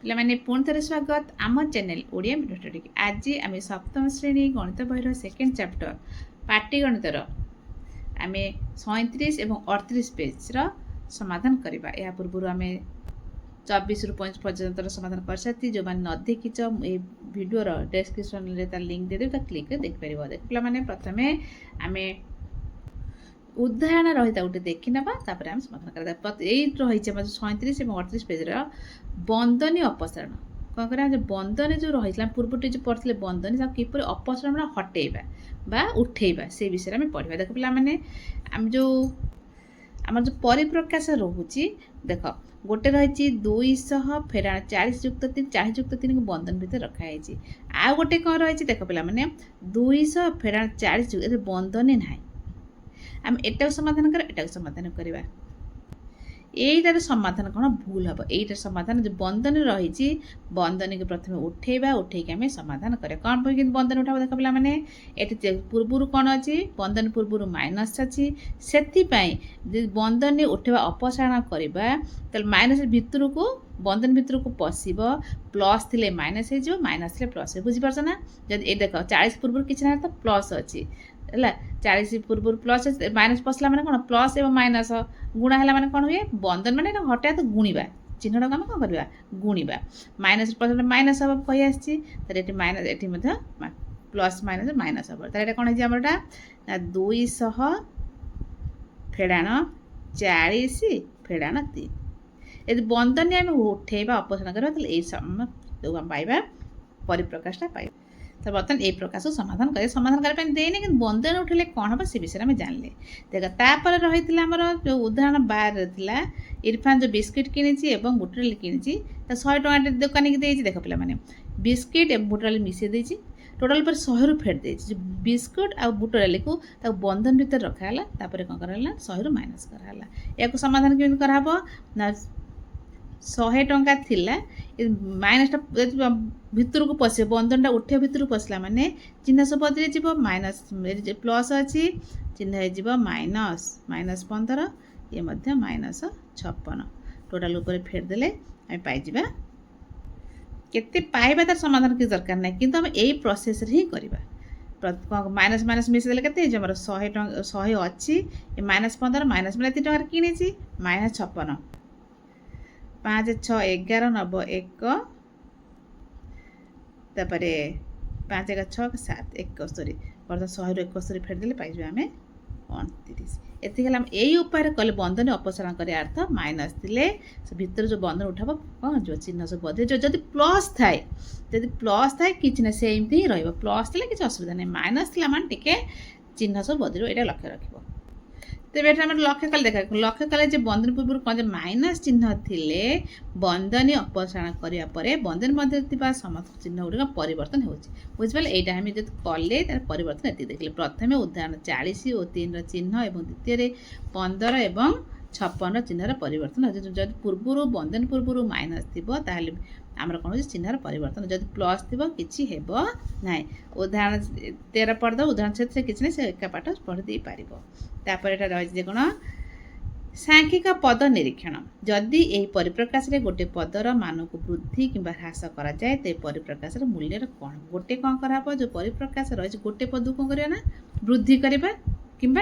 ପିଲାମାନେ ପୁଣି ଥରେ ସ୍ୱାଗତ ଆମ ଚ୍ୟାନେଲ ଓଡ଼ିଆ ମିଡିୟମ ଷ୍ଟଡି। ଆଜି ଆମେ ସପ୍ତମ ଶ୍ରେଣୀ ଗଣିତ ବହିର ସେକେଣ୍ଡ ଚାପ୍ଟର ପାଟିଗଣିତର ଆମେ 37 ଏବଂ 38 ପେଜର ସମାଧାନ କରିବା। ଏହା ପୂର୍ବରୁ ଆମେ 24 ରୁ 25 ପର୍ଯ୍ୟନ୍ତର ସମାଧାନ କରିସାରିଛି। ଯେଉଁମାନେ ନ ଦେଖିଛ এই ଭିଡ଼ିଓର ଡେସ୍କ୍ରିପସନରେ ତାର ଲିଙ୍କ ଦେଇଦେବି, ତା କ୍ଲିକ୍ କରି ଦେଖିପାରିବ। ଦେଖ ପିଲାମାନେ, ପ୍ରଥମେ ଆମେ ଉଦାହରଣ ରହିତା ଗୋଟେ ଦେଖି ନେବା, ତାପରେ ଆମେ ସମାଧାନ କରିବା। ଏଇ ରହିଛି ଆମର 37 ଏବଂ 38 ପେଜର ବନ୍ଦନୀ ଅପସାରଣ। କ'ଣ କରିବା, ଯେ ବନ୍ଦନୀ ଯେଉଁ ରହିଥିଲା ପୂର୍ବଟି ଯେଉଁ ପଢ଼ିଥିଲେ ବନ୍ଦନୀ, ତାକୁ କିପରି ଅପସାରଣ ହଟେଇବା ବା ଉଠେଇବା ସେ ବିଷୟରେ ଆମେ ପଢ଼ିବା। ଦେଖ ପିଲାମାନେ, ଆମେ ଯେଉଁ ଆମର ଯେଉଁ ପରିପ୍ରକାଶ ରହୁଛି, ଦେଖ ଗୋଟେ ରହିଛି 200 ଫେରାଣ 40 ଯୁକ୍ତ 3, 40 ଯୁକ୍ତ 3କୁ ବନ୍ଦନୀ ଭିତରେ ରଖାଯାଇଛି। ଆଉ ଗୋଟେ କ'ଣ ରହିଛି, ଦେଖ ପିଲାମାନେ 200 ଫେରାଣ 40 ଯୁକ୍ତ, ଏଥିରେ ବନ୍ଦନୀ ନାହିଁ। ଆମେ ଏଟାକୁ ସମାଧାନ କରିବା, ଏଟାକୁ ସମାଧାନ କରିବା। এইটার সমাধান কোণ ভুল হব। এইটার সমাধান যে বন্ধনী রয়েছে, বন্ধনীকে প্রথমে উঠেবা, উঠেকি আমি সমাধান করা। কোণ পই কিন্তু বন্ধনী উঠাব, দেখ পিলা মানে এটি পূর্বরু কোণ আছে, বন্ধনী পূর্বরু মাইনাস আছে, সেপাই যদি বন্ধনী উঠেবা অপসারণ করা, তাহলে মাইনাস ভিতরকু বন্ধনী ভিতরকু পশিব, প্লস থিলে মাইনাস হয়ে যাব, মাইনাস থিলে প্লস হয়ে, বুঝিপারছ না। যদি এই দেখ 40 পূর্বরু কিছু না, তো প্লস আছে ହେଲା, 40 ପୂର୍ବରୁ ପ୍ଲସ୍ ମାଇନସ୍ ପଶିଲା ମାନେ କ'ଣ, ପ୍ଲସ୍ ଏବଂ ମାଇନସ୍ ଗୁଣା ହେଲା ମାନେ କ'ଣ ହୁଏ, ବନ୍ଦନ ମାନେ ହଠାତ୍ ଗୁଣିବା, ଚିହ୍ନଟାକୁ ଆମେ କ'ଣ କରିବା, ଗୁଣିବା। ମାଇନସ୍ ପରସେଣ୍ଟ ମାଇନସ୍ ହେବ କହି ଆସିଛି, ତାହେଲେ ଏଠି ମାଇନସ୍, ଏଠି ମଧ୍ୟ ପ୍ଲସ୍ ମାଇନସ୍ ମାଇନସ୍ ହେବ। ତାହେଲେ ଏଇଟା କ'ଣ ହେଇଛି ଆମର, ଏଇଟା 200 ଫେଡ଼ାଣ 40 ଫେଡ଼ାଣ 3। ଯଦି ବନ୍ଦନୀ ଆମେ ଉଠେଇବା ଅପସାରଣ କରିବା, ତାହେଲେ ଏଇ ଯେଉଁ ଆମେ ପାଇବା ପରିପ୍ରକାଶଟା ପାଇବା। ତ ବର୍ତ୍ତମାନ এই ପ୍ରକାଶ ସମାଧାନ କରିବା। ସମାଧାନ କରିବା ପାଇଁ ଦେଇନି, କିନ୍ତୁ ବନ୍ଦନୀ ଉଠିଲେ କ'ଣ ହେବ ସେ ବିଷୟରେ ଆମେ ଜାଣିଲେ। ଦେଖ ତାପରେ ରହିଥିଲା ଆମର ଯେଉଁ ଉଦାହରଣ 12ରେ ଥିଲା, ଇରଫାନ ଯେଉଁ ବିସ୍କିଟ୍ କିଣିଛି ଏବଂ ବୁଟଡାଲି କିଣିଛି, ତା 100 ଟଙ୍କା ଦୋକାନୀକି ଦେଇଛି। ଦେଖ ପିଲାମାନେ, ବିସ୍କିଟ୍ ଏବଂ ବୁଟଡାଲି ମିଶାଇ ଦେଇଛି, ଟୋଟାଲ ଉପରେ 100ରୁ ଫେଡ଼ ଦେଇଛି। ଯେ ବିସ୍କୁଟ୍ ଆଉ ବୁଟଡାଲିକୁ ତାକୁ ବନ୍ଧନ ଭିତରେ ରଖାହେଲା, ତାପରେ କ'ଣ କରାହେଲା, 100ରୁ ମାଇନସ୍ କରାହେଲା। ଏହାକୁ ସମାଧାନ କେମିତି କରାହେବ ନା, 100 ଟଙ୍କା ଥିଲା, ମାଇନସ୍ଟା ଭିତରକୁ ପଶିବ, ବନ୍ଧନଟା ଉଠିବା ଭିତରକୁ ପଶିଲା ମାନେ ଚିହ୍ନ ସବୁ ବଦଳିଯିବ, ମାଇନସ୍ ପ୍ଲସ୍ ଅଛି, ଚିହ୍ନ ହେଇଯିବ ମାଇନସ୍, ମାଇନସ୍ 15, ଇଏ ମଧ୍ୟ ମାଇନସ୍ 56। ଟୋଟାଲ ଉପରେ ଫେର ଦେଲେ ଆମେ ପାଇଯିବା। କେତେ ପାଇବା ତାର ସମାଧାନ କିଛି ଦରକାର ନାହିଁ, କିନ୍ତୁ ଆମେ ଏଇ ପ୍ରୋସେସରେ ହିଁ କରିବା। ମାଇନସ୍ ମାଇନସ୍ ମିଶାଇଦେଲେ କେତେ ହେଇଯିବ ଆମର, 100 ଟଙ୍କା, 100 ଅଛି, ମାଇନସ୍ 15, ମାଇନସ୍ ମାନେ ଏତେ ଟଙ୍କାରେ କିଣିଛି, ମାଇନସ୍ 56, 5 6 11 9 1, ତାପରେ 5 1 6 7 71, ବର୍ତ୍ତମାନ 100ରୁ 71 ଫେରିଦେଲେ ପାଇଯିବା ଆମେ 29। ଏତିକି ହେଲା। ଆମେ ଏଇ ଉପାୟରେ କଲେ ବନ୍ଧନୀ ଅପସାରଣ କରିବା ଅର୍ଥ, ମାଇନସ୍ ଥିଲେ ସେ ଭିତରେ ଯେଉଁ ବନ୍ଧନ ଉଠାବ କ'ଣ ଯିବ, ଚିହ୍ନ ସବୁ ବଦଳିଯିବ। ଯଦି ପ୍ଲସ୍ ଥାଏ, କିଛି ନାହିଁ, ସେମିତି ହିଁ ରହିବ। ପ୍ଲସ୍ ଥିଲେ କିଛି ଅସୁବିଧା ନାହିଁ, ମାଇନସ୍ ଥିଲା ମାନେ ଟିକେ ଚିହ୍ନ ସବୁ ବଦଳିବ, ଏଇଟା ଲକ୍ଷ୍ୟ ରଖିବ। ତେବେ ଏଠି ଆମେ ଲକ୍ଷ୍ୟ କଲେ ଯେ ବନ୍ଧନୀ ପୂର୍ବରୁ କ'ଣ, ଯେ ମାଇନସ୍ ଚିହ୍ନ ଥିଲେ ବନ୍ଧନୀ ଅପସାରଣ କରିବା ପରେ ବନ୍ଧନୀ ମଧ୍ୟରେ ଥିବା ସମସ୍ତ ଚିହ୍ନ ଗୁଡ଼ିକ ପରିବର୍ତ୍ତନ ହେଉଛି। ବୁଝିପାରିଲେ, ଏଇଟା ଆମେ ଯଦି କଲେ ତାର ପରିବର୍ତ୍ତନ ଏତିକି ଦେଖିଲେ। ପ୍ରଥମେ ଉଦାହରଣ 40 ଓ 3ର ଚିହ୍ନ ଏବଂ ଦ୍ୱିତୀୟରେ 15 ଏବଂ 56ର ଚିହ୍ନର ପରିବର୍ତ୍ତନ ହେଉଛି। ଯଦି ପୂର୍ବରୁ ବନ୍ଧନୀ ପୂର୍ବରୁ ମାଇନସ୍ ଥିବ, ତାହେଲେ ଆମର କ'ଣ ହେଉଛି, ଚିହ୍ନର ପରିବର୍ତ୍ତନ। ଯଦି ପ୍ଲସ୍ ଥିବ କିଛି ହେବ ନାହିଁ। ଉଦାହରଣ 13 ପଢ଼ିଦେବ, ଉଦାହରଣ ସେଥିରେ କିଛି ନାହିଁ, ସେ ଏକା ପାଠ ପଢ଼ି ଦେଇପାରିବ। ତାପରେ ଏଟା ରହିଛି ଯେ କ'ଣ, ସାଂଖ୍ୟିକ ପଦ ନିରୀକ୍ଷଣ। ଯଦି ଏହି ପରିପ୍ରକାଶରେ ଗୋଟିଏ ପଦର ମାନକୁ ବୃଦ୍ଧି କିମ୍ବା ହ୍ରାସ କରାଯାଏ, ତ ଏହି ପରିପ୍ରକାଶର ମୂଲ୍ୟର କ'ଣ, ଗୋଟେ କ'ଣ କରାହେବ, ଯେଉଁ ପରିପ୍ରକାଶ ରହିଛି ଗୋଟେ ପଦକୁ କ'ଣ କରିବା ନା, ବୃଦ୍ଧି କରିବା କିମ୍ବା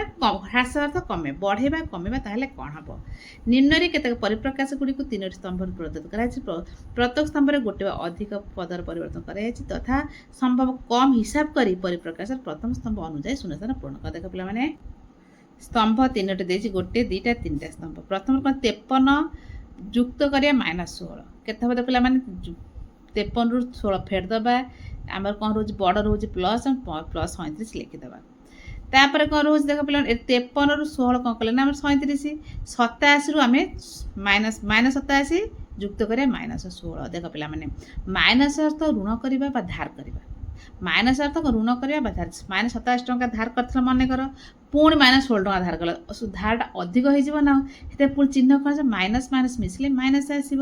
ହ୍ରାସ ଅର୍ଥ କମେ, ବଢ଼େଇବା କମେଇବା, ତାହେଲେ କ'ଣ ହେବ। ନିମ୍ନରେ କେତେକ ପରିପ୍ରକାଶ ଗୁଡ଼ିକୁ 3ଟି ସ୍ତମ୍ଭରେ ପ୍ରଦତ୍ତ କରାଯାଇଛି। ପ୍ରତ୍ୟେକ ସ୍ତମ୍ଭରେ ଗୋଟେ ବା ଅଧିକ ପଦର ପରିବର୍ତ୍ତନ କରାଯାଇଛି ତଥା ସମ୍ଭବ କମ୍ ହିସାବ କରି ପରିପ୍ରକାଶର ପ୍ରଥମ ସ୍ତମ୍ଭ ଅନୁଯାୟୀ ଶୂନ୍ୟସ୍ଥାନ ପୂରଣ କର। ଦେଖ ପିଲାମାନେ, স্তম্ভ 3ଟି ଦେଇଛି, 1 2 3ଟା স্তମ୍ଭ। ପ୍ରଥମେ କ'ଣ, 53 ଯୁକ୍ତ କରିବା -16 କେତେ ହେବ ପିଲାମାନେ, 53ରୁ 16 ଫେରିଦେବା। ଆମର କ'ଣ ରହୁଛି, ବଡ଼ ରହୁଛି ପ୍ଲସ୍, ପ୍ଲସ୍ 37 ଲେଖିଦେବା। ତାପରେ କ'ଣ ରହୁଛି, ଦେଖ ପିଲାମାନେ, 53ରୁ 16 କ'ଣ କଲେ ନା, ଆମର 37, 87ରୁ ଆମେ ମାଇନସ୍ 87 ଯୁକ୍ତ କରିବା -16। ଦେଖ ପିଲାମାନେ, ମାଇନସ୍ ଅର୍ଥ ଋଣ କରିବା ବା ଧାର କରିବା, ମାଇନସ୍ ଅର୍ଥ ଋଣ କରିବା ବା ଧାର। ମାଇନସ୍ 87 ଟଙ୍କା ଧାର କରିଥିଲ ମନେକର, ପୁଣି ମାଇନସ୍ 16 ଟଙ୍କା ଧାର କଲ, ଧାରଟା ଅଧିକ ହେଇଯିବ ନା, ସେଥିରେ ପୁଣି ଚିହ୍ନ କ'ଣ, ମାଇନସ୍ ମାଇନସ୍ ମିଶିଲେ ମାଇନସ୍ ଆସିବ।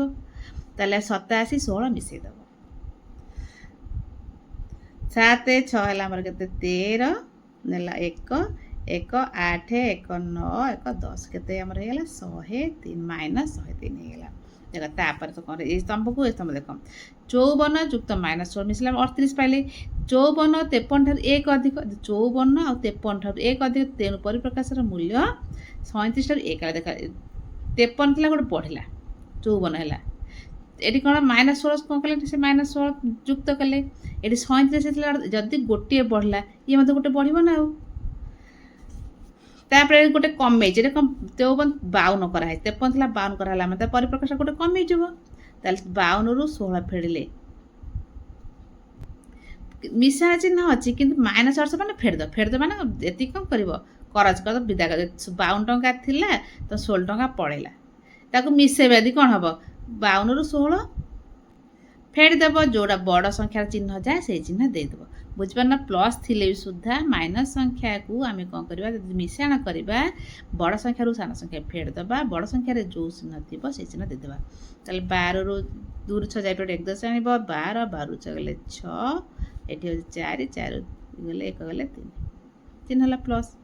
ତାହେଲେ 87 16 ମିଶାଇଦେବ, 7 6 ହେଲା ଆମର କେତେ, 13 ନେଲା 1 1 8 1 9 1 10, କେତେ ଆମର ହେଇଗଲା, 103 -103 ହେଇଗଲା। देख तापर तो कौन ये स्तंभ को ये स्तंभ देख 54 युक्त -16 मिसला 38 पाइले 54 53 ठार 1 अधिक 54 और 53 ठार 1 अधिक तेणु परिप्रकाशर मूल्य 37 ठार 1 देख 53 थिला गोटे बढ़ला 54 है ये कौन -16 कौन कले से -16 युक्त कले ये 37 जदि गोटे बढ़ला ये मतलब गोटे बढ़ ना तापर गोटे कमे जे 52 कराए 53 था 52 कराला मतलब परिप्रकाश गोटे कमे ताल 52 रु 16 फेड़े मिशाण चिन्ह अच्छी कि -800 मैंने फेरद मैंने ये कौन कर करज कर विदा कर 52 टंका थिला तो 16 टंका पड़ेगा ताको मिसेबा यदि कौन हम 52 रु 16 फेड़देव जोड़ा बड़ संख्यार चिन्ह जाए से चिन्ह देदेव बुझिपार प्लस थिले भी सुधा माइनस संख्या को आम कौन करवा मिश्रण करवा बड़ संख्या रु सान संख्या फेड़दबा बड़ संख्यार जो चिन्ह थी से चिन्ह देदेवा ताले 12 रु 2 रु 6 जाए 1 10 आने 12 12 6 गले 6 ये 4 4 गले 1 गले 3 चिन्ह प्लस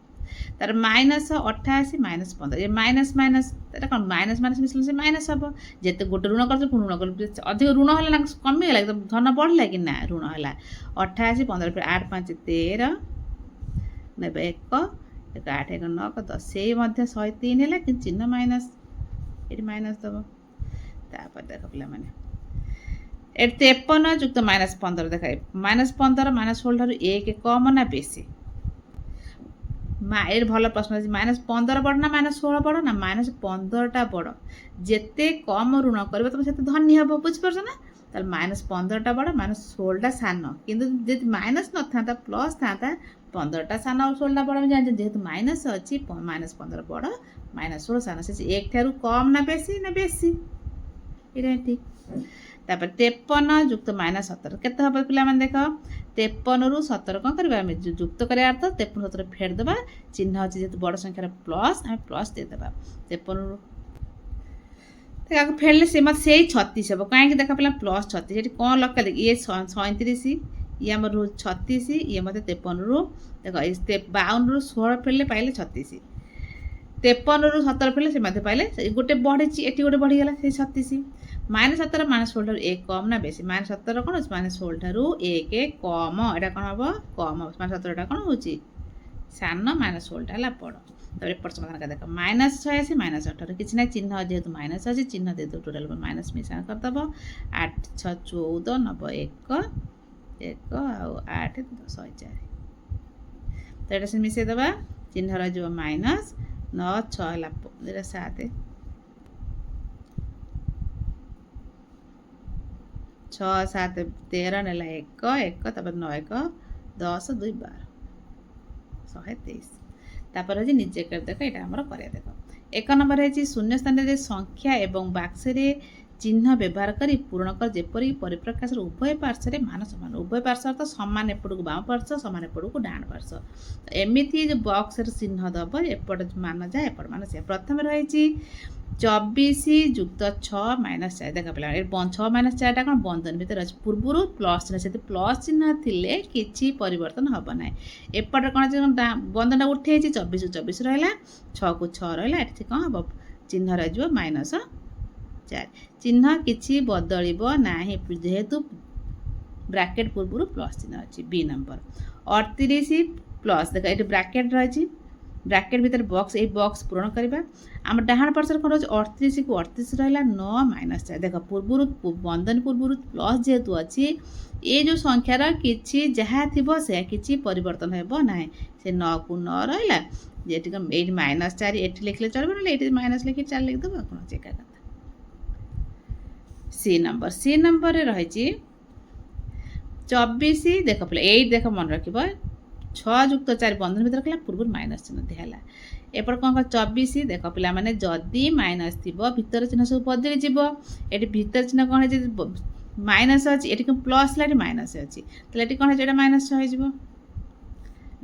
तार -88 -15 ये माइनस माइनस कौन माइनस माइनस मिसले से माइनस हम जिते गोटे ऋण कर ऋण कर अधिक ऋण है ना कमीगला एकदम धन बढ़ला कि ना ऋण है 88 15 फिर 8 5 13 ने 1 8 1 9 10 से 103 है कि चिन्ह माइनस ये माइनस दब तापर देख पे मैंने 53 युक्त -15 देखा -15 -16 ठार 1 कम ना बेसी ये भल प्रश्न अच्छी -15 बड़ ना -16 बड़ ना -15टा बड़ जिते कम ऋण कर तुम से धनी हम बुझीपार ना -15टा बड़ -16टा सान कि माइनस न था प्लस था 15टा सान और 16टा बड़ जान जेहेतु माइनस अच्छी -15 बड़ -16 सान से 1 ठारू कम ना बेसी ये ठीक तापर 53 युक्त -17 केते हम पे देख 53 रु 17 कौन करवा युक्त करार अर्थ 53 17 फेड़देवा चिन्ह अच्छी जेहतु बड़ संख्यार प्लस आम प्लस देदेवा 53 रु फेड़ले से मत से 36 हम कहीं देख पे प्लस 36 ये कौन लक्का देख ये 37 ये आम रु 36 ये मत 53 रु देख 52 रु 16 फेड़ले पाइले 36 53 रु 17 फेड़ले से मत पाइले गोटे बढ़ी ये गोटे बढ़ीगला से 36 -17 -16 1 कम ना बेसी -17 कौन -16 ठारू 1 कम एटा कौन हम कम -17 कौन हो सान -16 है बड़ तब एपट समाधान का देख -86 -18 किसी ना चिन्ह जेहेतु माइनस अच्छे चिन्ह दे दो टोटाल माइनस मिश्रण करदेव 8 6 14 9 1 1 8 10 4 तो ये से मिसेदेवा चिन्ह रही माइनस 9 6 है 7 6 7 13 ने 1 1 तब 9 1 10 2 12 123 तापर है निजे कर देख ये आम कर देख 1 नंबर है शून्य स्थान में संख्या एवं बाक्सरे चिन्ह व्यवहार कर पूरण कर जेपरी परिप्रकाश उभय पार्श्व मान सामान उभय पार्श्व तो सामान एपट को बाम पार्श्व सामान एपट को डाण पार्श्व एमती जो बक्स रिन्ह दब एपट मान जाए एपट मान से प्रथम रही 24 युक्त 6 -4 देख पे 6 -4 कौन बंधन भितर अच्छे पूर्व प्लस चिन्ह से प्लस चिन्ह थे कि परिवर्तन हम ना एपटे कौन बंधन उठे 24 24 रहा 6 को 6 रहा ये कौन हम चिन्ह रही -4 चिन्ह कि बदल ना जेहेतु ब्राकेट पूर्व प्लस चिन्ह अच्छी बी नंबर 38 प्लस देख ये ब्राकेट रही ब्राकेट भीतर बॉक्स ये बॉक्स पूरण करवा आम डाहाण पार्श्व कौन रही 38 को 38 रहा 9 -4 देख पूर्व बंधन पूर्व प्लस जेहेतु अच्छी ये जो संख्यार कि जहाँ थी से कि परिवर्तन हो ना से 9 को 9 रहा ये -4 ये लिखले चलो ना ये माइनस लिखी 4 लिखदेव कौन एका कथा सी नंबर रही 24 देख पे 8 देख मन रख 6 युक्त 4 बंधन भर रखा पूर्व माइनस चिन्ह दिहला एपट कौन 24 देख पे मैंने जदि माइनस थी भितर चिन्ह सब बदली जीव ये भितर चिन्ह कौन है माइनस अच्छी ये प्लस है माइनस अच्छी तो ये कौन है माइनस 6 हो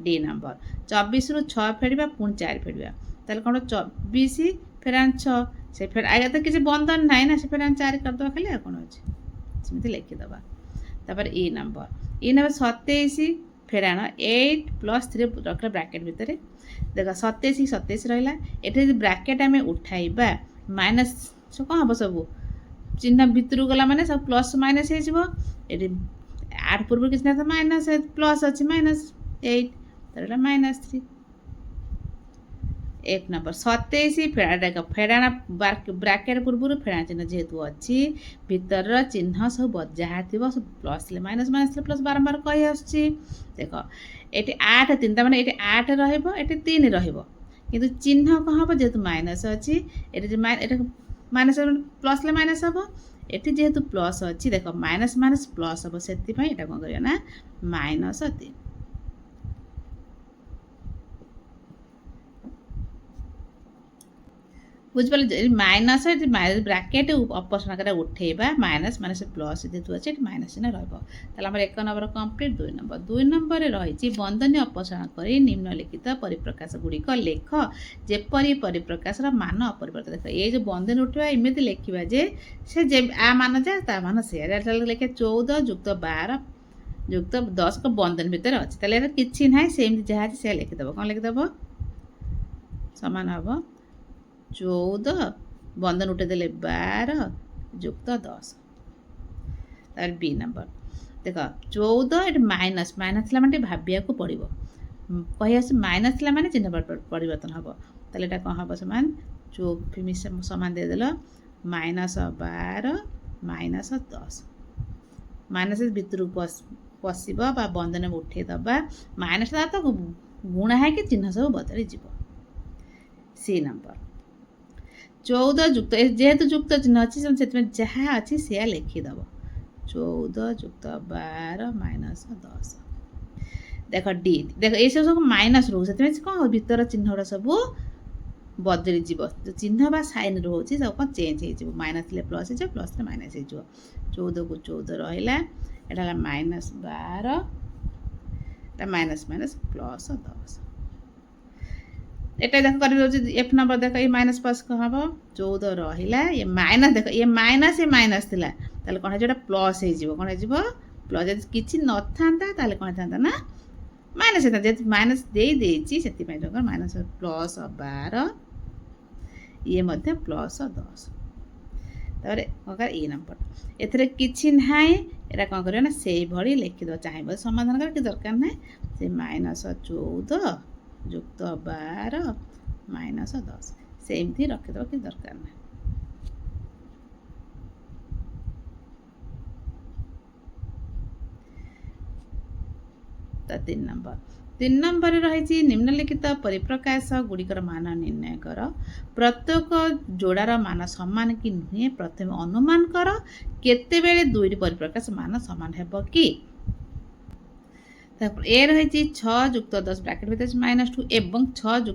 डी नंबर 24 रु 6 फेड़ा पुणी 4 फेड़ा ताल कौन 24 फेरान 6 से फेर आगे तो किसी बंधन ना ना से फेरान 4 करदे खाली कौन अच्छे सेमती लिखिदबा तापर ई नंबर 27 फेराण 8 + 3 रख ब्राकेट भितर देख 27 27 रहा ये ब्राकेट आम उठाइबा माइनस कौन हम सब चिन्ह भितर गला माने सब प्लस माइनस हो ये 8 पूर्व किसी ना माइनस प्लस अच्छी -8 तर -3। 1 नंबर 27 फेड़ा फेड़ाण ब्राकेट पूर्व फेड़ा चिन्ह जेहेतु अच्छी भितर चिन्ह सब जहाँ थी सब प्लस माइनस माइनस प्लस बारंबार कही आसुची देख ये 8 3 मैंने ये 8 रही 3 रु चिन्ह कौन हम जेहेतु माइनस अच्छी माइनस प्लस माइनस हम ये जेहेतु प्लस अच्छी देख माइनस माइनस प्लस हम से कौन करना -3 बुझिपारे माइनस ब्राकेट अपसरण कर उठेबा माइनस माइनस प्लस जेहेतु अच्छे माइनस चिन्ह रहा 1 नंबर कंप्लीट। 2 नंबर रही बंधनी अपसरण कर निम्नलिखित परिप्रकाश गुड़िक लेख जेपरी परिप्रकाशर मान अपरिवर्तित देख ये जो बंधनी उठा इमती लिखा जे से आ मान जा ता मान से लिखे 14 + 12 + 10 को बंधन भितर अच्छे कि ना सेमती जहाँ से लिखिदेव कौन लिखिदेव सामान हम 14 बंधन उठेदेले 12 + 10 तार बी नंबर देख 14 ये माइनस माइनस मैंने भाविया को पड़ो कही आस माइनस मैंने चिन्ह परिवर्तन हम ताले कौन हम सामान सामान देदेल -12 -10 माइनस भितर पशब बंधन में उठेदबा माइनस तो गुणा है कि चिन्ह सब बदली जीव। सी नंबर 14 युक्त जेहेतु युक्त चिन्ह अच्छी से जहाँ अच्छी से लिखिदेव 14 + 12 -10 देख डी देख ये सब माइनस रो से कौन भीतर चिन्ह गुड़ा सब बदली जीव चिन्ह बा साइन रोचे सब कौन चेंज हो माइनस प्लस हो प्लस माइनस हो 14 को 14 रहा यहाँ -12 माइनस माइनस प्लस 10 एटा देख कर एफ नंबर देख ये माइनस प्लस कौन हम 14 रहा ये माइनस देख ये माइनस थिला ताले कौन है प्लस हो कौन हो प्लस किसी न था कौन था ना माइनस होता जेहतु माइनस देती से माइनस प्लस 12 ये प्लस 10 तापर कौन ए नंबर एथरे किछि नाही एटा कौन करियो ना से भली लिखिदो चाहिए समाधान कर दरकार ना से -14 + 12 -10 सेमती रखिदेव कि दरकार ना। तो 3 नंबर रही निम्नलिखित परिप्रकाश गुड़िकर मान निर्णय कर प्रत्येक जोड़ार मान सामान कि नुहे प्रथम अनुमान कर केतेबेले दुईटी परिप्रकाश मान सामान हेब कि ए रही 6 + 10 ब्रैकेट भीतर -2 एवं 6 +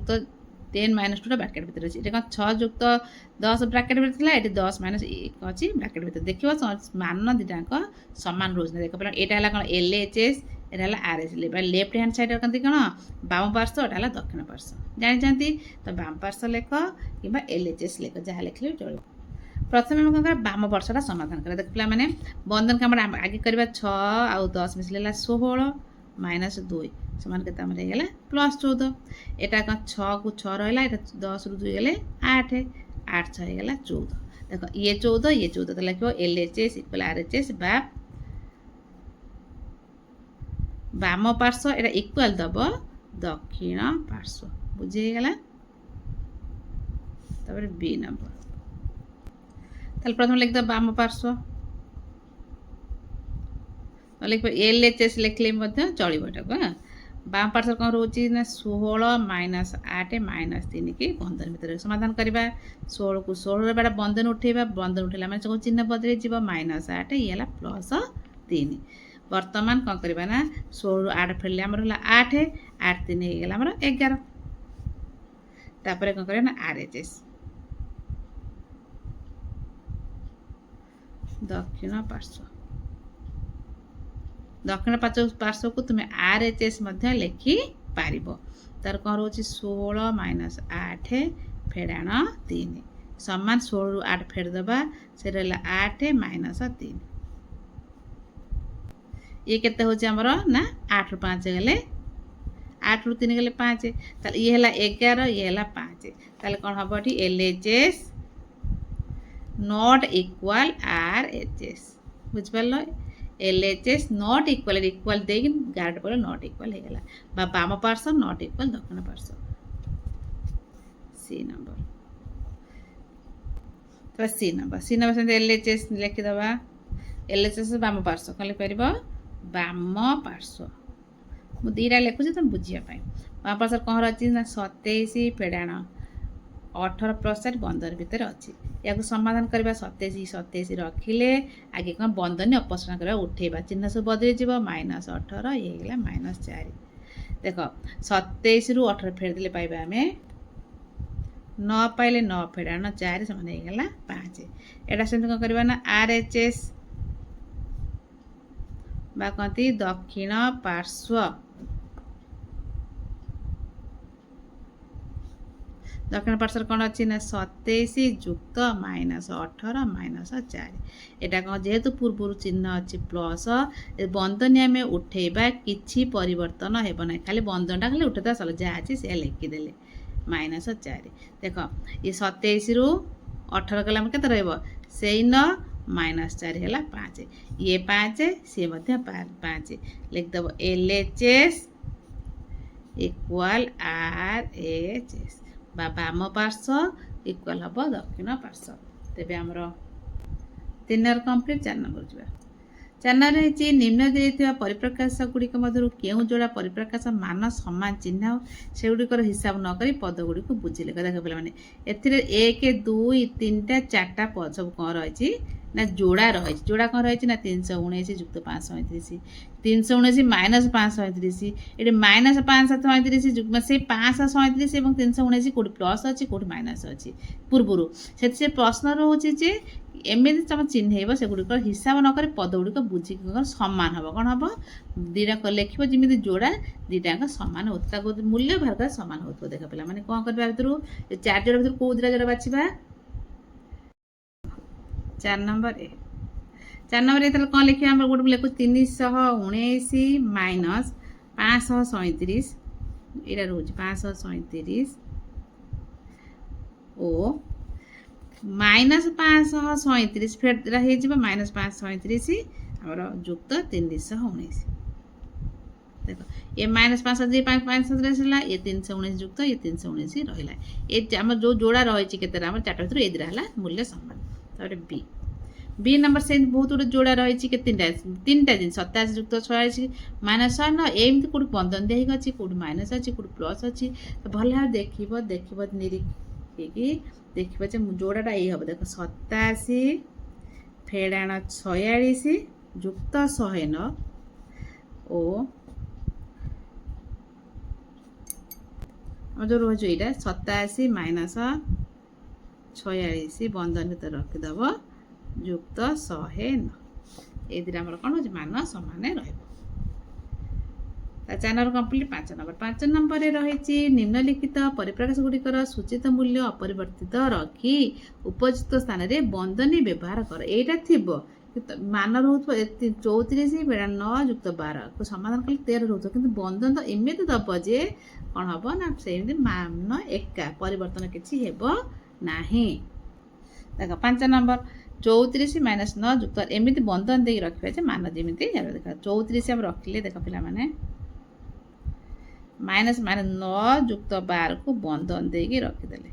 10 -2 ब्रैकेट भीतर अच्छी ये 6 + 10 ब्रैकेट भीतर था ये 10 - 1 अच्छी ब्रैकेट भीतर देखिए मान दुटाक सामान रोज देख पे यहाँ कौन LHS एटा RS लेफ्ट हैंड साइड रखती कौन बाम पार्श्व एटा दक्षिण पार्श्व जानी तो बाम पार्श्व लेख कि LHS लेख जहाँ लिखले चलो प्रथम आम कौन बाम पार्श्वटा समाधान कर देख पे बंधन काम आगे करवा 6 आउ 10 मिसले 16 -2 समान के +14 एटा कौन 6 को 6 रहा 10 ରୁ 2 गले 8 8 6 होगा 14 देख ये 14 तो लिख LHS = RHS बाम पार्श्व एटा इक्वल दब दक्षिण पार्श्व बुझीगला। तब बी नंबर ताल प्रथम लिखद बाम पार्श्व लिख LHS लिखले चलो यहाँ बाम पार्श्व कौन रोचे ना 16 -8 -3 की बंधन भितर समाधान करवा 16 को 16 बेटा बंधन उठेबा बंधन उठेला माने सब चिन्ह बदली जीव -8 ये +3 वर्तमान कौन करवा ना 16 ରୁ 8 फेरले आमर 8 8 3 हो गला 11 तापर कौन करवा ना RHS दक्षिण पार्श्व को तुम्हें RHS लिखि पार तार कौन रोचे 16 -8 फेड़ाण 3 सामान 16 ରୁ 8 फेरदबा से रहा 8 -3 ये केते होचे हमर ना 8 ରୁ 5 गले 8 ରୁ 3 गले 5 ये है 11 ये है 5 ताले कौन हम LHS नॉट इक्वल RHS बुझिपार LHS नॉट इक्वल इक्वल देकी गार्ड पर नॉट इक्वल हो गला बा बाम पार्श्व नॉट इक्वल दक्षिण पार्श्व सी नंबर तो सी नंबर से LHS लिखिदबा LHS बाम पार्श्व कौन लिखिपर बाम पार्श्व मु दीटा लिखुची तुम बुझापी बाम पार्श्व कौन अच्छी ना 27 फेड़ाण 18 + 8 बंधन भितर अच्छी या समाधान करवा 27 रखिले आगे कौन बंधन अपसारण करवा उठेबा चिन्ह सब बदली -18 ये -4 देख 27 रु 18 फेरदे पाइबा आम 9 पाइले 9 फेड़ाण 4 समान होगा 5 एटा से कौन करवा ना RHS बा कहती दक्षिण पार्श्व दक्षिण पार्श्व कौन अच्छी ना 27 युक्त -18 -4 एटा कौन जेहेतु पूर्व चिन्ह अच्छी प्लस बंधनी आम उठेबा किछि परिवर्तन हेब ना खाली बंधनटा खाली उठेदा चल जहाँ अच्छी से लिखिदेले -4 देख ये 27 रु 18 कला के से 9 -4 है 5 ये 5 सी 5 लिखिदेव LHS इक्वल RHS बाम पार्श्व इक्वल हम दक्षिण पार्श्व तेज आमर 3 नंबर कंप्लीट 4 नंबर जा 4 नंबर है निम्न दिया परिप्रकाश गुड़िक मध्य क्यों जोड़ा परिप्रकाश मान सामान चिन्ह से गुड़िकर हिसाब नक पद गुड़ी बुझिले देख पे मैंने एक 2 3 4 पद सब कौन रही ना जोड़ा रही जोड़ा कौन रही ना 319 युक्त 537 319 - 537 ये -537 से 537 और 319 कौट प्लस अच्छी कौट माइनस अच्छी पूर्वर से प्रश्न रोचे जे एमती तुम चिन्हब से गुड़िक हिसाब नक पद गुड़िक बुझिक सामान हम कौन हम दीटा लिख जमी जोड़ा दीटाक सामान हो मूल्य भाग सामान हो देख पे मैंने कौन कर भर 4 जोड़ा भर कौ दिटा जोड़ा बाछा 4 नंबर ए 4 नंबर ये कौन लिखा आम गोटे लिखु 319 माइनस 537 यहाँ रोज 537 ओ -537 फेर -537 आमर युक्त 319 देख ये -537 537 ये 319 युक्त ये 319 रहा ये आम जो जोड़ा रही के 4टा भर ये दिटा मूल्य सामान बी बी नंबर से बहुत गुड जोड़ा रही तीन दिन 27 युक्त 46 -100 एमती कौट बंधन दिया अच्छी कौट माइनस अच्छी कौट प्लस अच्छी तो भल भाव देख निरीक्षी देख जोड़ाटा ये हम देख 87 फेड़ाण 46 युक्त 109 ओ जो रोज यहाँ 87 - 46 बंधन भर रखिदेव युक्त 109 ये दिन आम कौन हो मान सामान रनर कंप्लीट 5 नंबर रही निम्नलिखित परिप्रकाश गुड़िकर सूचित मूल्य अपरिवर्तित रखी उपयुक्त स्थान में बंधनी व्यवहार कर यहाँ थी मान रोक 34 बेड़ा 9 युक्त 12 को समाधान कले 13 रोक कि बंधन तो एमती दब जे कौन हम ना से मान एका परिवर्तन किसी ना देख 5 नंबर 34 - 9 युक्त एमती बंधन दे रखा मान जमी देख 34 आम रखिले देख पे मैंने -9 युक्त 12 को बंधन दे रखिदेले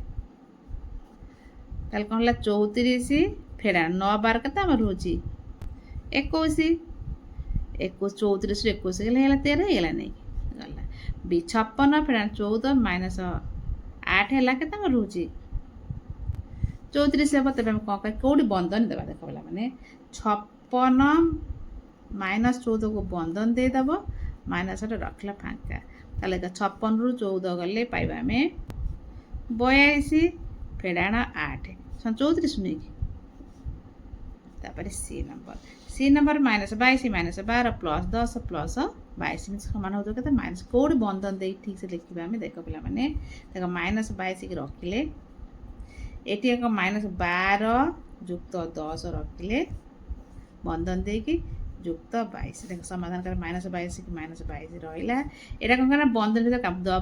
कौन है 34 फेड़ा 9 12 के रोच 21 34 21 13 होगा नहीं गला बी 56 फेड़ा 14 -8 है के रोच 34 हे तेज कौन कर कौटी बंधन देवा देख पे मैंने 56 - 14 को बंधन देदेव माइनस रखला फांका ताले 56 रु 14 गले पाइबा आम 42 फेड़ाण 8 34 नहीं तापर सी नंबर -22 - 12 + 10 + 22 समान हो तो माइनस कौटी बंधन दे ठीक से लिखा आम देख पे मैंने देख -22 की रखिले ये एक -12 युक्त 10 रखिले बंधन देकी युक्त 22 देख समाधान कर -22 की -22 रहा यहाँ कौन करना बंधन भर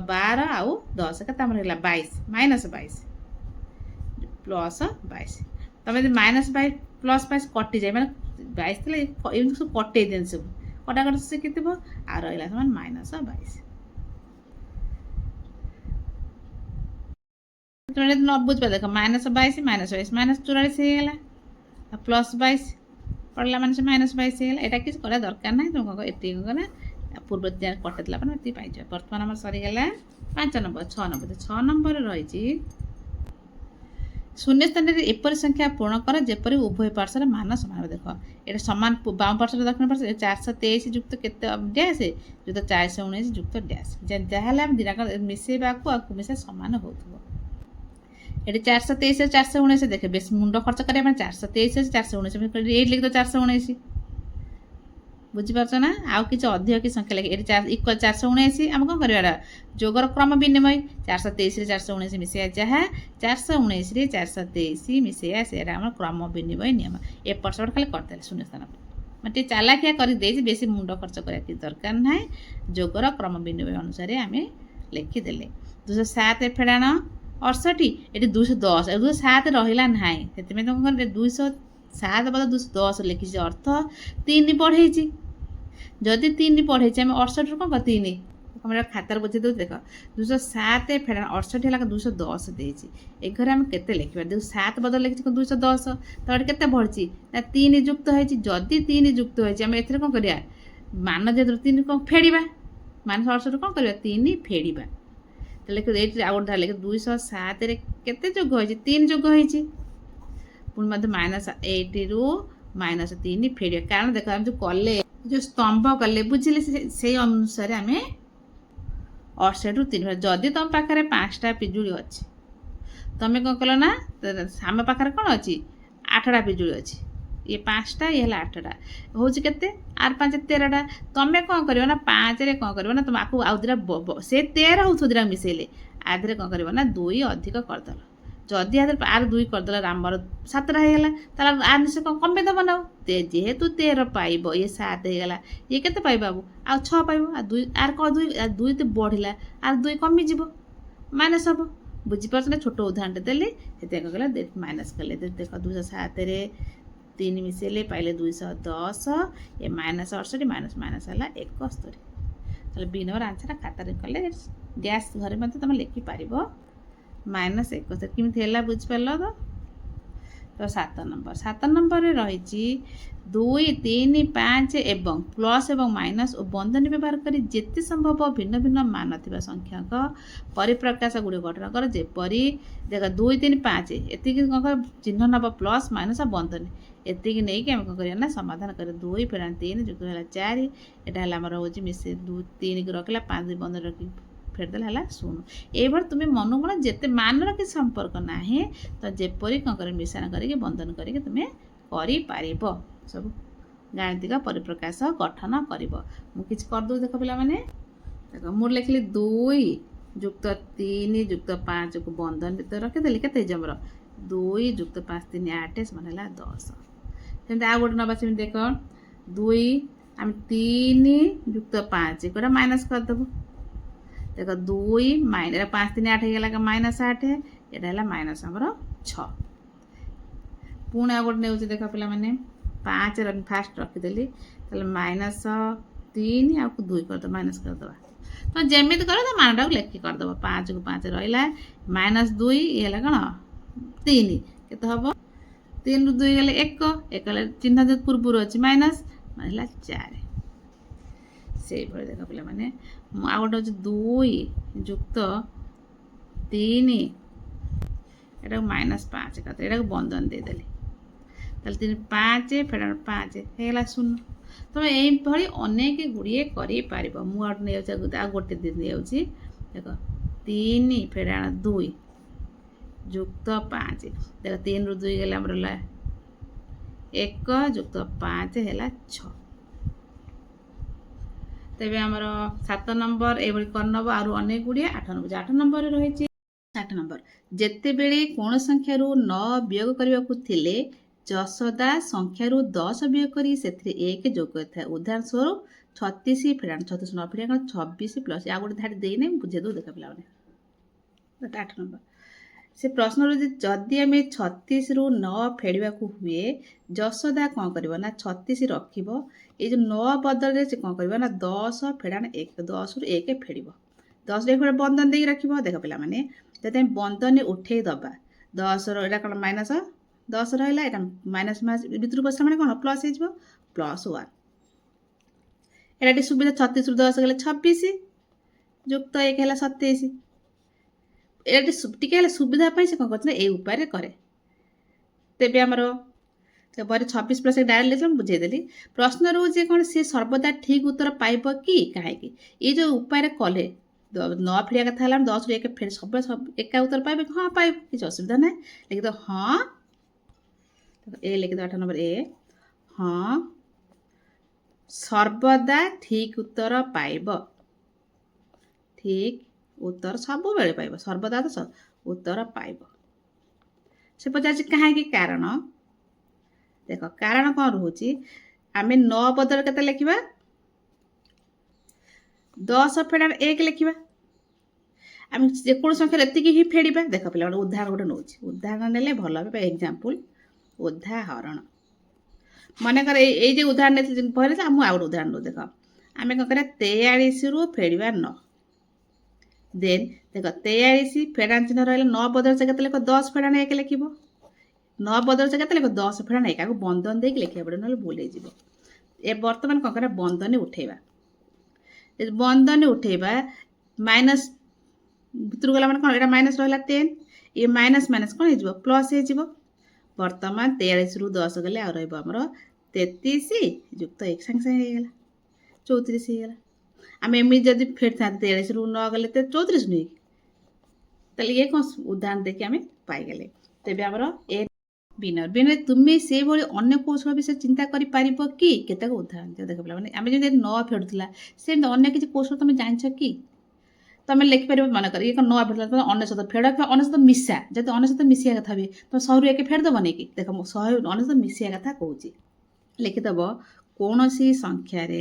12 आउ 10 के 22 -22 + 22 तुम यदि -22 + 22 कटि जाए माने 22 थे एमती सब कटे दिन सब कटाकट शिखी आ रहा समान -22 तुम यदि न बुझ देख -22 -44 होगा +22 पढ़ला मैंने से -22 होगा यहाँ किसी करा दरकार ना तुम कह ये कला पूर्व दिन कटेदेला ये पाइज बर्तमान आम सरीगला 5 नंबर 6 नंबर 6 नंबर रही शून्य स्थान में एपरी संख्या पूर्ण कर जेपरी उभय पार्श्वर मान समान देख ये सामान बाम पार्श्वर दक्षिण पार्श्वर 423 युक्त केते डैश युक्त 419 युक्त डैश जहाँ आम दिनाक मिसेवा को मिसा सामान हो ये 423 419 देखे बेस मुंड खर्च करें 423 419 ये लिख दो 419 बुझीपार ना आउ कि अधिक कि संख्या लिखे ये इक्वल 419 आम कौन कर जोगर क्रम विनिमय 423 419 मिसेया जहाँ 419 423 मिसेया से आम क्रम विनिमय नियम एपट सेपट खाली करदे शून्य स्थान मतलब चालाकिया कर बेसी मुंड खर्च करा दरकार ना जोगर क्रम विनिमय अनुसार आम लिखिदेले 207 फेड़ाण 68 ये 210 207 रहा ना से तुम कौन 207 बदल 210 लिखी अर्थ 3 बढ़े जदि 3 बढ़े आम 68 कौन कर 3 तुम खातार बुझे दे देख 207 फेड़ाण 68 है 210 देती घर आम के लिखा 207 बदल लिखी 210 तो ये बढ़ी ना 3 युक्त होती जदि 3 युक्त होती आम ए कौन कर मान जेहतु 3 कौन फेड़ा -68 कौन कर 3 फेड़ा तो लिख ये आउ गोटे लिख 207 केते जोग हो 3 जोग हो पुणी -8 रु -3 फेड़ कारण देख जो कले जो स्तंभ कले बुझे से अनुसार आम 68 रु 3 जदि तुम पाखे 5टा पिजुड़ी अच्छी तुम्हें कौन कल ना आम पाखे कौन अच्छी 8टा पिजुड़ी अच्छी ये 5टा ये 8टा हूँ के आर 5 13टा तुम्हें कौन कर 5 रे कौन कर तुम आपको आउ दिटा से 13 हो दिटा मिसेले आधे कौन कर 2 अधिक करदेल जदि आर 2 करदेल आमर 7टा होगा आर निश्चय कौन कमे दब ना जेहेतु 13 पाइब ये 7 होगा ये के पाइब बाबू आ 6 पाइब आ 2 आर कौन 2 तो बढ़ला आर 2 कमिज माइनस हम बुझीपार छोट उदाहरण देली से कहले माइनस कले देख 207 3 मिसेले पाइले 210 ये -68 माइनस माइनस है 71 ताले बी नंबर आंसर खातार कले डैश घरे मत तुम लिखिपार -71 केमी बुझिपार तो 7 नंबर रही 2 3 5 एवं प्लस एवं माइनस और बंधनी व्यवहार कर जिते संभव भिन्न भिन्न मान थी संख्यक परिप्रकाश गुड़ गठन कर जेपरी देख 2 3 5 एति कौन कर चिन्ह नब प्लस माइनस और बंधनी एति नहीं आम कौन कर समाधान कर 2 फेड़ा 3 जुक्त है 4 यहाँ आमर हूँ मिसे 2 3 को रखला 5 बंधन रखी फेरदेला है 0 ये तुम्हें मन गुण जिते मान कि संपर्क ना तो जेपरी कौन कर मिश्रण करके बंधन करके तुम्हें कर सब गाणितिक परिप्रकाश गठन कर मुझे करदे देख पे देख मुझे लिखिली 2 जुक्त 3 जुक्त 5 को बंधन भर रखीदेली के जमर 2 जुक्त 5 3 8 समान है 10 सेमती आ गोटे नवा सेमती देख 2 आम 3 जुक्त 5 को माइनस करदेबू देख 2 5 3 8 होगा -8 यहाँ है माइनस आमर 6 पुणी आ गोटे ने देख पे 5 फास्ट रखीदेली -3 आ 2 करदे माइनस करदे तो जमी कर तो मानटा को लेखि करदे 5 को 5 रहा -2 ये कौन 3 के हम 3 रु 2 गले 1 चिन्ह जो पूर्व अच्छी माइनस मान 4 से देख पे मैंने आ गोटे हूँ 2 जुक्त 3 एटा -5 करते यहाँ बंधन देदेली 3 5 फेड़ा 5 होगा 0 तुम यही अनेक गुड़िए कर मुझे आ गोटे नहीं देख 3 फेड़ा 2 जुक्त 5 देख 3 रु 2 गला आमर 1 जुक्त 5 है 6 तेरे आमर 7 नंबर ये करनब आनेक गुड़िए 8 नंबर रही 8 नंबर जिते बेले कौन संख्यार 9 वियोग करने को थिले जसोदा संख्यार 10 वियोग कर 1 जोग था उदाहरण स्वरूप 36 फेड़ा 36 9 फेड़ा 26 प्लस आ गोटे धाड़ी देने बुझे दो देख पे 8 नंबर से प्रश्न जदि आम 36 रु 9 फेड़ा हुए जशोदा कौन कर 36 रखिब ये जो 9 बदल से कौन कर 10 फेड़ाण 1 10 रु 1 फेड़ 10 रु 1 बंधन दे रख देख पे जब बंधन उठे दबा 10 रहा कौन माइनस 10 रहा यहाँ माइनस भितर बस मैंने कौन प्लस हो प्लस 1 एटा सुविधा 36 रु 10 गले 26 युक्त 1 है 27 टे सुविधा से कौन कर उपाय कै तेज आमर पर 26 प्लस डायरेक्ट लिखा बुझेदेली प्रश्न रोचे कौन सी सर्वदा ठीक उत्तर पाइब कि कहीं ये जो उपाय कले 9 फेड़ा कथा 10 रु 1 फेड़ सब एका उत्तर पाइबे हाँ पाइब किसी असुविधा ना लिखिद हाँ ए लिखिद 8 नंबर ए हाँ सर्वदा ठीक उत्तर पाइब ठीक उत्तर सब बेले पाइब सर्वदा तो उत्तर पाइब से पचार कहीं कारण देख कारण कौन रोचे आम 9 बदल के लिखा 10 फेड़ा 1 लिखा आम जेको संख्या एति ही फेड़ा देख पे उदाहरण गोटे नौ उदाहरण ने भल एग्जाम्पल उदाहरण मनकर ये उदाहरण पहले मुझे आउ उदाहरण नो देख आम कौन कर 43 रु फेड़ा 9 देन देख 43 फेड़ा चिन्ह रहा 9 बदल से लिख 10 फेड़ा 1 लिख 9 बदल से लिख 10 फेड़ा 1 को बंधन देख लिखा पड़े ना भूल ए बर्तमान कौन कर बंधन उठेबा बंधन उठेबा माइनस भितर गला मैंने कौन यहाँ माइनस रहा 10 ये माइनस माइनस कौन हो प्लस हो बर्तमान 43 रु 10 गले आमर 33 युक्त 1 सागे सागे होगा 34 होगा आम एम जब फेर था 43 रु 9 गले 34 नुहे कि ये कौन उदाहरण देखिए आम पाईगले तेज आमर ए विनर विनर तुम्हें से भाई अन्य कौशल विषय चिंता कर कि केतक उदाहरण देख पे आम जब 9 फेड़ूला से अन्य किसी कौशल तुम जान कि तुम लिखिपर मन कर ये 9 फेड़ तुम 99 फेड़ 99 मिसा जब 99 मिसा कथा भी तुम 100 रु 1 फेड़ दबनी कि देख 100 99 मिसा कथा कौच लिखिदब कौन सी संख्यार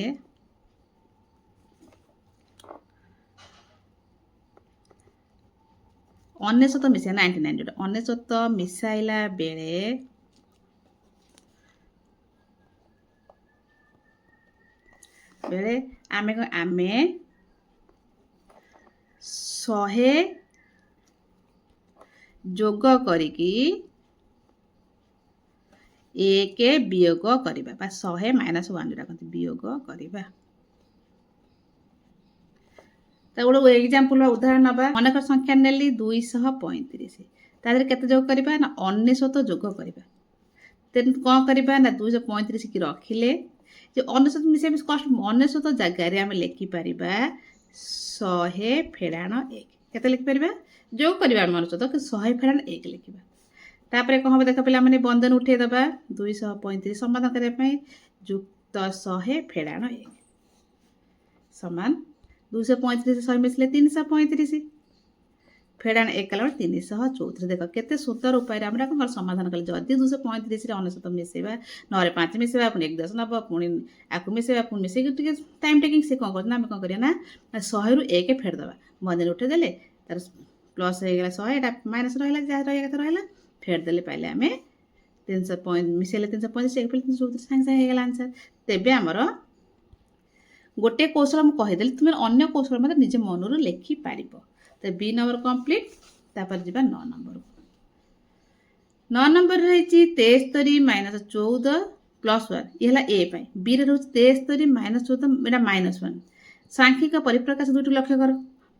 99 मिसा 99 जोटा 99 मिसाइला बेले बेले आमे 100 जोग करिकी 1 वियोग करिबा 100 माइनस 1 जोटा कहते वियोग करिबा तो गोटे एग्जाम्पल उदाहरण ना अनेक संख्या नेली 235 तादेह केते जोग करवा ना 99 जोग करवा तेन कौन करवा ना 235 की रखिले जो 99 मिसा कष्ट 99 जगार आम लिखिपर 100 फेड़ाण 1 केते लिखिपर जोग करवा 99 कि 100 फेड़ाण 1 लिखा तापर कौन हम देख पे बंधन उठे दबा 235 समाधान करने युक्त 100 फेड़ाण 1 समान 235 100 मिसले 335 फेड़ाण 1 कला 334 देख केते सुंदर उपाय कौन समाधान कले जदि 235 99 मिसेबा 9 5 मिसेबा पुणी 1 10 नब पुणी आपको मिसेबा पुणी मिसे टाइम टेकिंग से कौन करना कौन करिया 100 रु 1 फेड़दबा बंधन उठेदेले तार प्लस हो गला 100 एटा माइनस रहा जहाँ रहा कथा रहा फेड़देले पाइले आम 300 मिसेले 335 1 फेड़ 334 सागे सागे होगा आंसर तेबे आमर गोटे कौशल मुझे कहीदेली तुम्हें अन्य कौशल मतलब निजे मनरू लिखिपर तो बी नंबर कंप्लीट तापर जी 9 नंबर 9 नंबर रही 73 माइनस 14 प्लस 1 ये है ए पाई बी रे रोज 73 माइनस 14 यहाँ माइनस 1 सांख्यिक परिप्रकाश दुटी लक्ष्य कर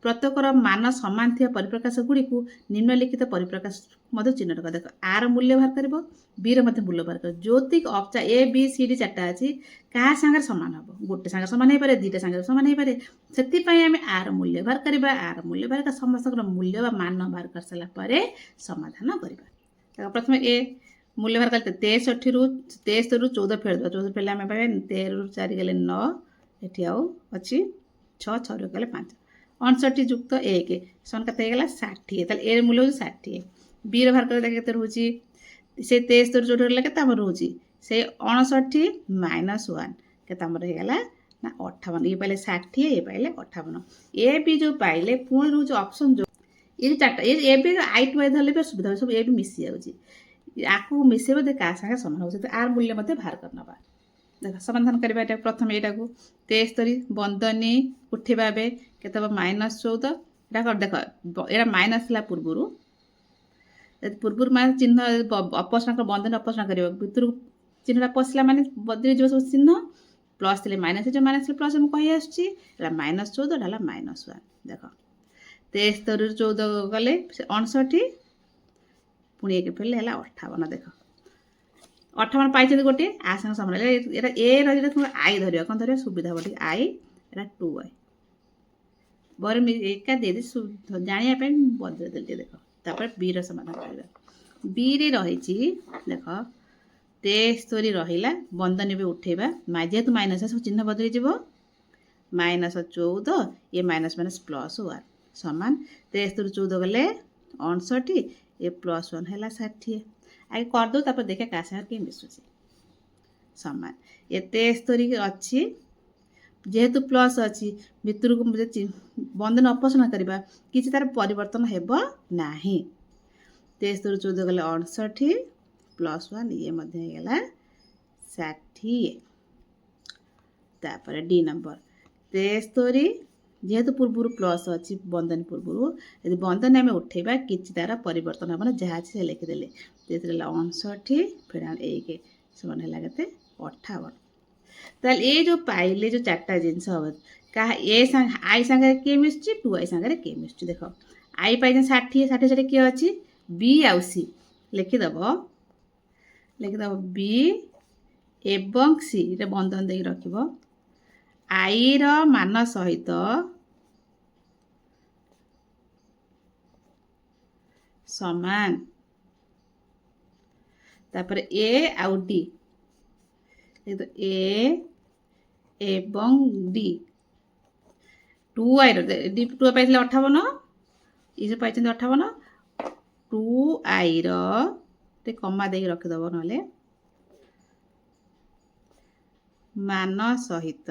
प्रत्येकर मान सामान थी परिप्रकाश गुड़ी को निम्नलिखित परिप्रकाश चिन्ह कर देख आर मूल्य बाहर कर बी मूल्य बाहर कर ज्योतिक अपचा ए बी सी डी 4टा अच्छी क्या सागर सामान हम गोटे सागर सामान हो पारे 2टा सागर सामान हो पारे से आम आर मूल्य बाहर करवा आर मूल्य बाहर कर समस्त मूल्य मान बाहर कर सारापर समाधान करवा प्रथम ए मूल्य बाहर कर 63 रु 14 फेड़ 14 फेड़े आम पाए 13 रु 4 गले 9 ये आउ अच्छी 6 6 रु गले 5 69 युक्त 1 सन के 60 ए मूल्य 60 बी बाहर कर के रोचे से 73 जो के रोचे से 69 माइनस 1 के होगा ना 58 ये पाइले 60 ये पाइले 58 ए बी जो पाइले पुणी रोचे ऑप्शन जो ये चार्टा ये भी आई टू आई धरले भी सुविधा सब ये भी मिसी जाऊँगी आपको मिसेब दे क्या सागे समान हो आर मूल्य मध्य बाहर करनवा देख समाधान करवा प्रथम यहाँ को 73 बंदनी उठेबा बे केत -14 यहाँ कर देख यहाँ माइनस ला पूर्व पूर्व मान चिन्ह अपसरण बंधन अपसरण कर भर चिन्हटा पशिला माने बदली जो सब चिन्ह प्लस थे माइनस जो माइनस प्लस मुझे कही -14 -1 देख 73 14 गले 59 पुणी एक फेल है 58 देख 58 पाई गोटे आ संग सामान ए तुम आई धर कौन धर सुविधा हम आई एटा 2i बर एका दे जानापी बदल देते देख तापर बी समाधान कर बी रे रही देख 73 रहा बंधनी भी उठेबा जेहेतु माइनस सब चिन्ह बदली जीव -14 ये माइनस माइनस +1 सामान 73 14 गले 59 ये +1 है 60 आगे करदे तापर देखा क्या सागर कि मिसुची सामान ये 73 अच्छी जेहेतु प्लस अच्छी भितर को बंधन अपसरण करवा कि तार परिवर्तन हेब ना 73 14 गले 59 +1 ये गला 60 तापर डी नंबर 73 जेहेतु पूर्व प्लस अच्छी बंधन पूर्व यदि बंधन आम उठेबा कि तार परिवर्तन हम जहाँ अच्छे से लिखिदेले 59 फिर 1 समान है के 58 ताल ये जो पाइले जो चार्टा जिनस क्या ए आई सांगे किए मिसुची 2i सांगे किए मिसुची देख आई पाई 60 60 से किए अच्छी बी आउ सी लिखिदेव बी एवं सी रे बंधन दे रख आई मान सहित समान तापर ए आउ डी ए एवं डी 2i डी 2 पाई 58 ये पाई 58 2i रे कमा दे रखिदेव ना मान सहित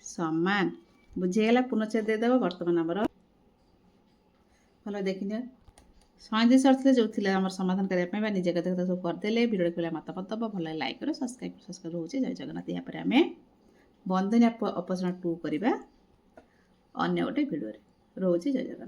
समान बुझीगला पुनश्च देदेव बर्तमान आमर भल देखी 37 थे जो थे आम समाधान करने निजे कथा सब करदे भिडियो देखा मतामत दब भल लाइक करो सब्सक्राइब रोचे जय जगन्नाथ यहाँ आम बंधनी अपसरण 2 करवा अन्य गोटे भिडियो रोचे जय जगन्नाथ।